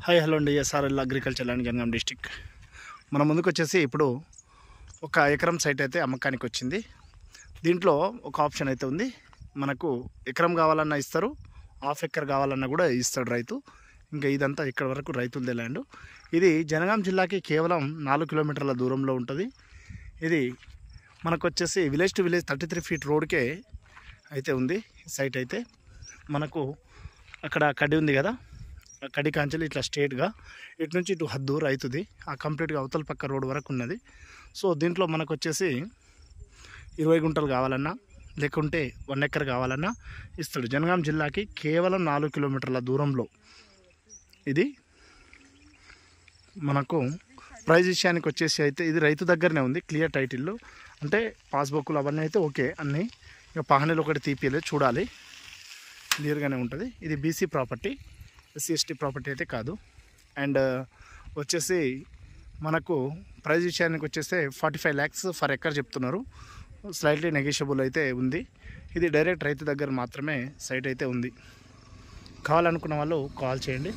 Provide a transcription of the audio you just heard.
Hi hello అండి. SRL agriculture land Jangaon district. మన ముందుకు వచ్చేసి ఇప్పుడు ఒక ఎకరం సైట్ అయితే అమ్మకానికి వచ్చింది. దీంట్లో ఒక ఆప్షన్ అయితే ఉంది. మనకు ఎకరం కావాలన్నా ఇస్తారు, హాఫ్ ఎకర్ కావాలన్నా కూడా ఇస్తాడు రైతు. ఇంకా ఇదంతా ఇక్కడ వరకు రైతులదే ల్యాండ్. ఇది జనగాం జిల్లాకి కేవలం 4 కిలోమీటర్ల దూరంలో ఉంటుంది. ఇది మనకు వచ్చేసి విలేజ్ టు విలేజ్ 33 ఫీట్ రోడ్కే అయితే ఉంది సైట్. అయితే మనకు అక్కడ కడ్డి ఉంది కదా, కడి కాంచెలు ఇట్లా స్ట్రేట్గా ఇటు నుంచి ఇటు హద్దు రైతుది ఆ కంప్లీట్గా అవతల పక్క రోడ్ వరకు ఉన్నది. సో దీంట్లో మనకు వచ్చేసి 20 గుంటలు కావాలన్నా లేకుంటే 1 ఎకర్ కావాలన్నా ఇస్తాడు. జనగాం జిల్లాకి కేవలం 4 కిలోమీటర్ల దూరంలో ఇది. మనకు ప్రైజ్ విషయానికి వచ్చేసి అయితే ఇది రైతు దగ్గరనే ఉంది. క్లియర్ టైటిల్ అంటే పాస్బుక్లు అవన్నీ అయితే ఓకే అన్నీ. ఇక పహనీలు ఒకటి తీపియలేదు, చూడాలి, క్లియర్గానే ఉంటుంది. ఇది బీసీ ప్రాపర్టీ, SC/ST ప్రాపర్టీ అయితే కాదు. అండ్ వచ్చేసి మనకు ప్రైజ్ విషయానికి వచ్చేస్తే 45 lakhs ఫర్ ఎకర్ చెప్తున్నారు. స్లైట్లీ నెగోషియబుల్ అయితే ఉంది. ఇది డైరెక్ట్ రైతు దగ్గర మాత్రమే సైట్ అయితే ఉంది. కావాలనుకున్న వాళ్ళు కాల్ చేయండి.